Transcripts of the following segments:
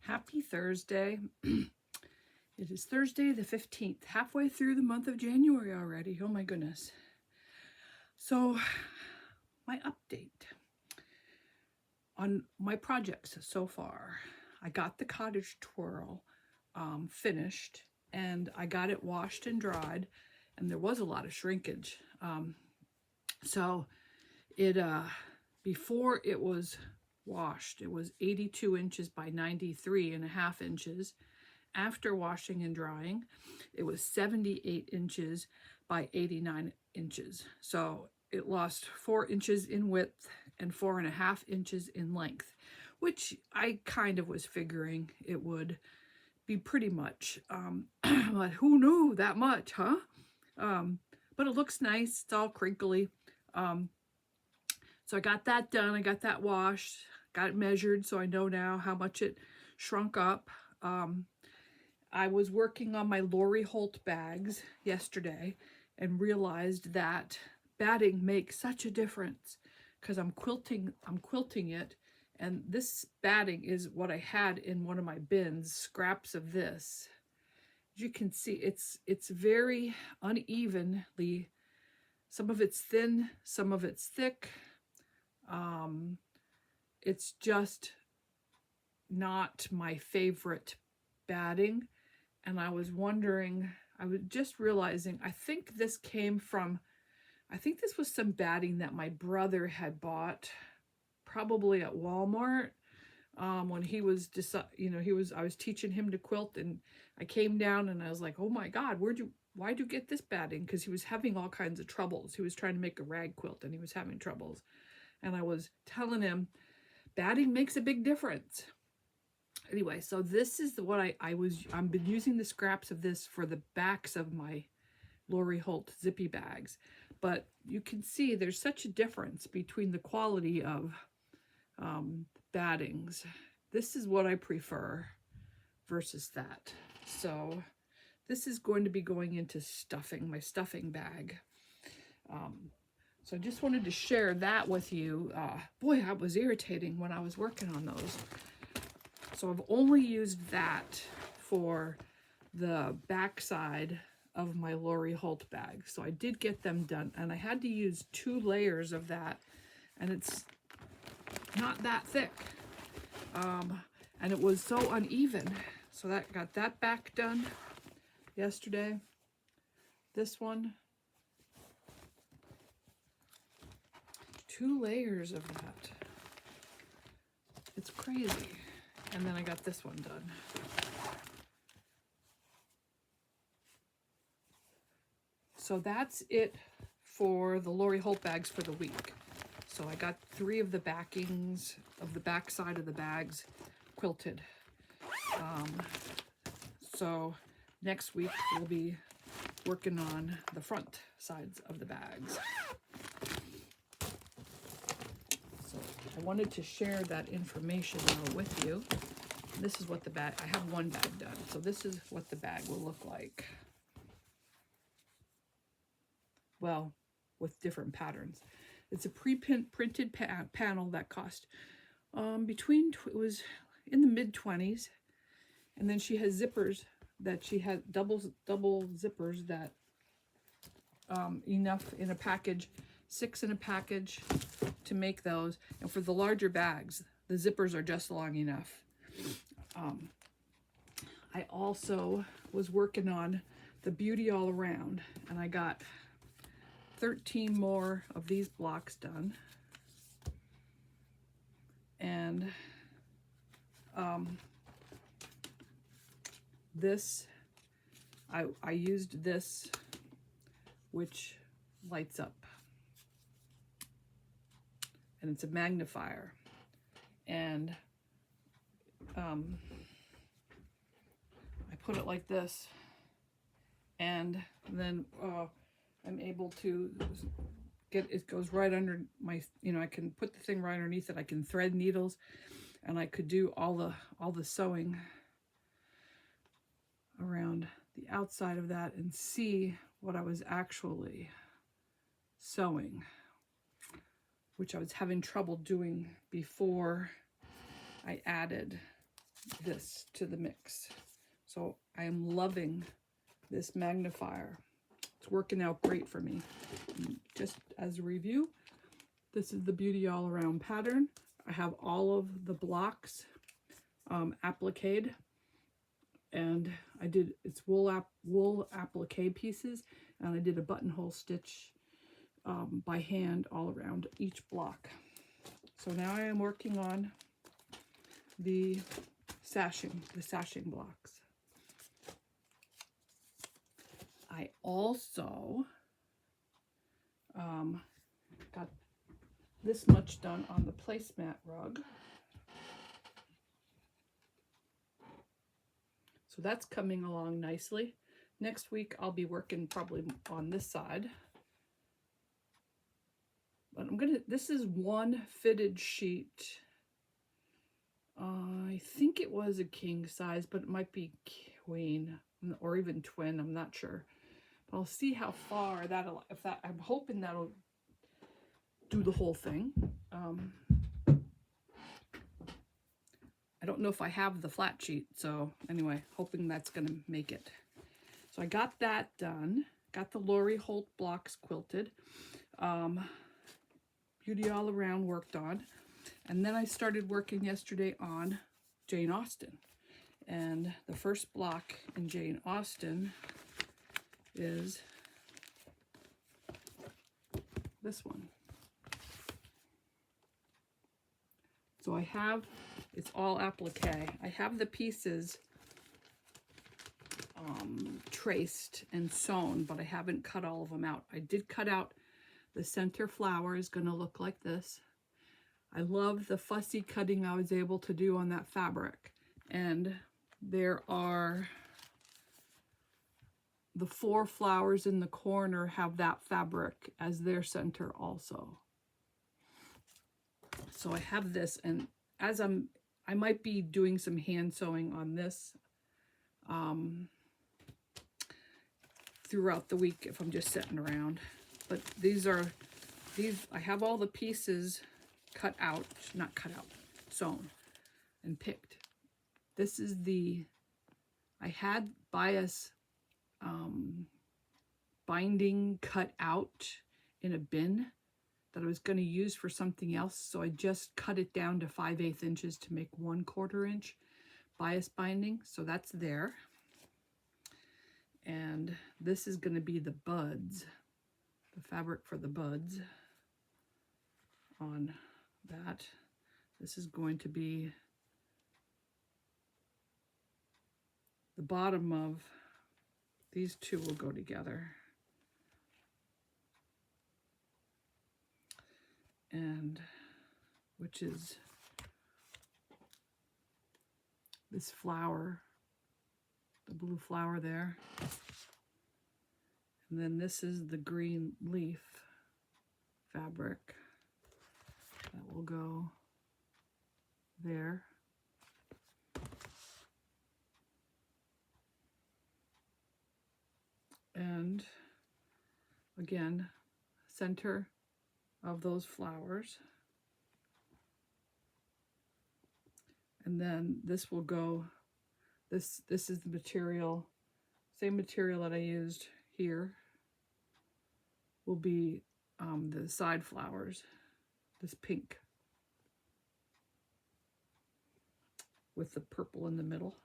Happy Thursday. It is Thursday the 15th, halfway through the month of January already. Oh my goodness. So my update on my projects so far. I got the cottage twirl finished, and I got it washed and dried, and there was a lot of shrinkage. So it before it was washed, it was 82 inches by 93.5 inches. After washing and drying, it was 78 inches by 89 inches. So it lost 4 inches in width and 4.5 inches in length, which I kind of was figuring it would be pretty much. But who knew that much, huh? But it looks nice. It's all crinkly. So I got that done. I got that washed, got it measured, so I know now how much it shrunk up. I was working on my Lori Holt bags yesterday and realized that batting makes such a difference because I'm quilting it, and this batting is what I had in one of my bins, scraps of this. As you can see, it's very unevenly. Some of it's thin, some of it's thick. It's just not my favorite batting. And I was wondering, I was just realizing, I think this was some batting that my brother had bought, probably at Walmart, when he was, I was teaching him to quilt, and I came down and I was like, oh my God, why'd you get this batting? Because he was having all kinds of troubles. He was trying to make a rag quilt and he was having troubles. And I was telling him, batting makes a big difference. Anyway, so this is I've been using the scraps of this for the backs of my Lori Holt Zippy Bags. But you can see there's such a difference between the quality of battings. This is what I prefer versus that. So this is going to be going into stuffing, my stuffing bag. So I just wanted to share that with you. Boy, that was irritating when I was working on those. So I've only used that for the backside of my Lori Holt bag. So I did get them done, and I had to use 2 layers of that, and it's not that thick. And it was so uneven. So that got that back done yesterday. This one, 2 layers of that. It's crazy. And then I got this one done. So that's it for the Lori Holt bags for the week. So I got 3 of the backings of the back side of the bags quilted. So next week we'll be working on the front sides of the bags. So I wanted to share that information with you. This is what the bag, I have 1 bag done. So this is what the bag will look like. Well, with different patterns. It's a pre-printed panel that cost it was in the mid-20s. And then she has zippers that she had double zippers that enough in a package, 6 in a package to make those. And for the larger bags, the zippers are just long enough. I also was working on the beauty all around, and I got 13 more of these blocks done. And this, I used this, which lights up, and it's a magnifier. And I put it like this, and then I'm able to it goes right under my, I can put the thing right underneath it. I can thread needles, and I could do all the sewing around the outside of that and see what I was actually sewing, which I was having trouble doing before I added this to the mix. So I am loving this magnifier. It's working out great for me. And just as a review, this is the Beauty All Around pattern. I have all of the blocks appliqued, and I did, it's wool applique pieces, and I did a buttonhole stitch by hand all around each block. So now I am working on the sashing blocks. I also got this much done on the placemat rug. So that's coming along nicely. Next week I'll be working probably on this side. But this is one fitted sheet. I think it was a king size, but it might be queen or even twin, I'm not sure. But I'll see how far I'm hoping that'll do the whole thing. I don't know if I have the flat sheet, so anyway, hoping that's gonna make it. So I got that done. Got the Lori Holt blocks quilted. Beauty All Around worked on. And then I started working yesterday on Jane Austen. And the first block in Jane Austen is this one. So I have, it's all applique. I have the pieces traced and sewn, but I haven't cut all of them out. I did cut out the center flower is going to look like this. I love the fussy cutting I was able to do on that fabric. And there are the 4 flowers in the corner have that fabric as their center also. So I have this, and as I might be doing some hand sewing on this throughout the week if I'm just sitting around. But I have all the pieces cut out, not cut out, sewn and picked. This is I had bias binding cut out in a bin that I was going to use for something else, so I just cut it down to 5/8 inches to make 1/4 inch bias binding. So that's there. And this is going to be the buds, the fabric for the buds on that. This is going to be the bottom of these two will go together. And which is this flower, the blue flower there. And then this is the green leaf fabric that will go there. And again, center of those flowers. And then this will go, this is the material, same material that I used here will be the side flowers, this pink with the purple in the middle.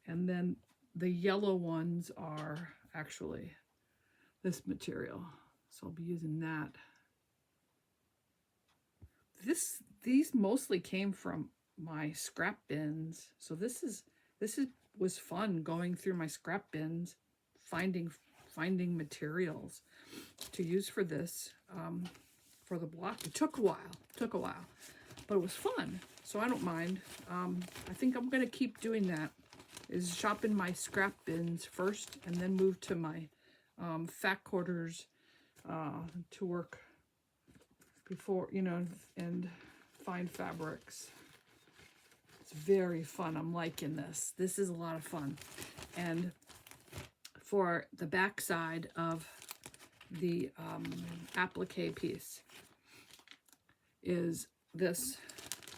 And then the yellow ones are actually this material. So I'll be using that. These mostly came from my scrap bins. So this was fun going through my scrap bins, finding materials to use for this, for the block. It took a while, but it was fun. So I don't mind. I think I'm gonna keep doing that, is shopping my scrap bins first and then move to my fat quarters to work before, and find fabrics. It's very fun. I'm liking this. This is a lot of fun. And for the back side of the applique piece is this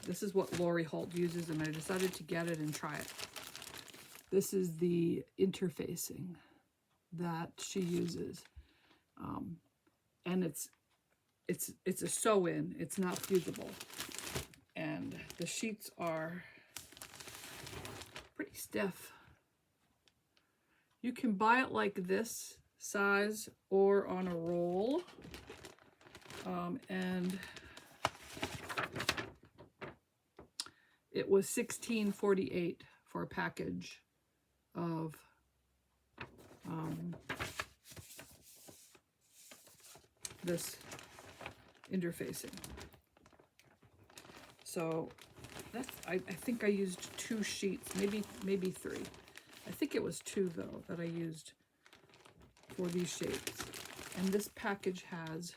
This is what Lori Holt uses, and I decided to get it and try it. This is the interfacing that she uses. And it's a sew-in. It's not fusible. And the sheets are pretty stiff. You can buy it like this size or on a roll. And it was $16.48 for a package of this interfacing. So that's, I think I used 2 sheets, maybe 3. I think it was 2 though that I used for these shapes. And this package has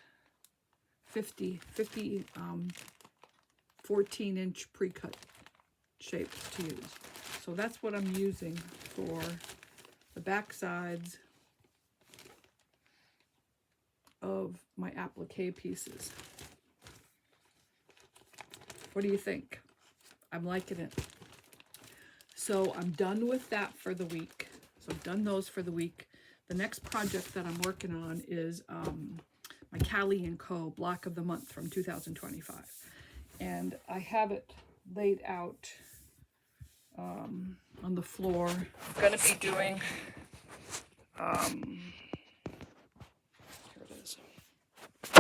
50 14-inch pre-cut shapes to use. So that's what I'm using for the back sides of my applique pieces. What do you think? I'm liking it. So I'm done with that for the week. So I've done those for the week. The next project that I'm working on is my Cali Co block of the month from 2025. And I have it laid out on the floor. I'm going to be doing, here it is. I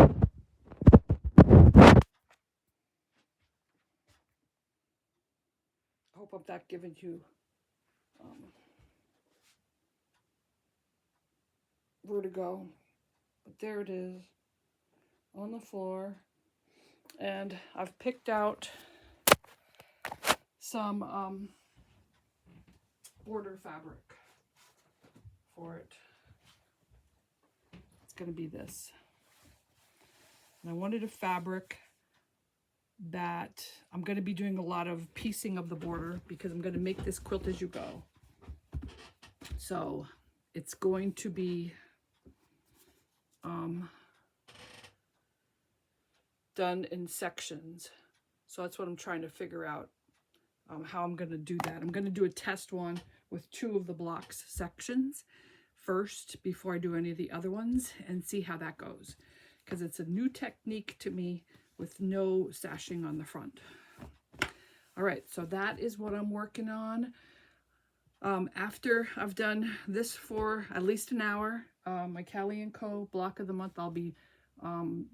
hope I'm not giving you vertigo, but there it is on the floor. And I've picked out some border fabric for it. It's going to be this. And I wanted a fabric that I'm going to be doing a lot of piecing of the border because I'm going to make this quilt as you go. So it's going to be done in sections. So that's what I'm trying to figure out how I'm going to do that. I'm going to do a test one with 2 of the blocks sections first before I do any of the other ones and see how that goes, because it's a new technique to me with no sashing on the front. All right, so that is what I'm working on. After I've done this for at least an hour, my Cali Co block of the month, I'll be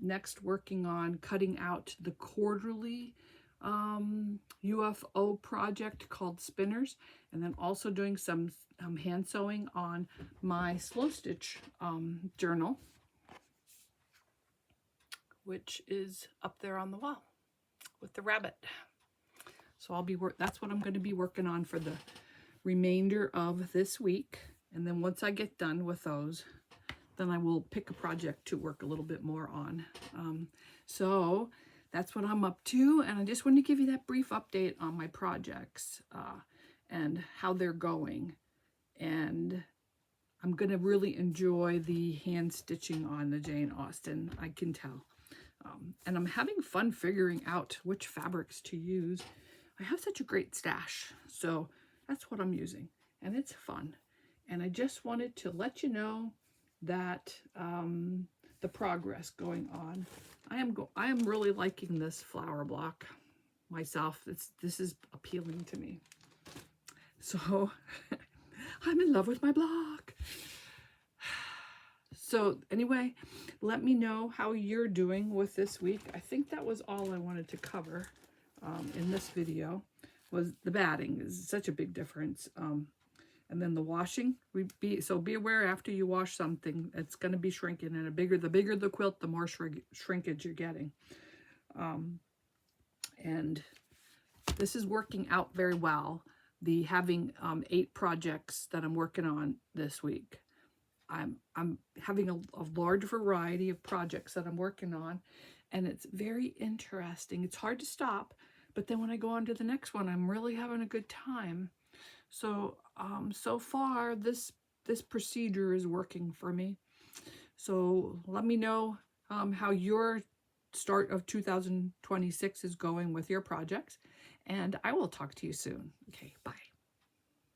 next working on cutting out the quarterly UFO project called spinners, and then also doing some hand sewing on my slow stitch journal, which is up there on the wall with the rabbit. So I'll be that's what I'm going to be working on for the remainder of this week. And then once I get done with those, then I will pick a project to work a little bit more on. So that's what I'm up to. And I just wanted to give you that brief update on my projects and how they're going. And I'm going to really enjoy the hand stitching on the Jane Austen, I can tell. And I'm having fun figuring out which fabrics to use. I have such a great stash, so that's what I'm using, and it's fun. And I just wanted to let you know that the progress going on. I am really liking this flower block myself. This is appealing to me. So I'm in love with my block. So anyway, let me know how you're doing with this week. I think that was all I wanted to cover in this video. Was the batting is such a big difference. And then the washing, be aware after you wash something, it's going to be shrinking, and the bigger the quilt, the more shrinkage you're getting. And this is working out very well. The having 8 projects that I'm working on this week. I'm having a large variety of projects that I'm working on, and it's very interesting. It's hard to stop, but then when I go on to the next one, I'm really having a good time. So so far this procedure is working for me. So let me know how you're start of 2026 is going with your projects. And I will talk to you soon. Okay, bye.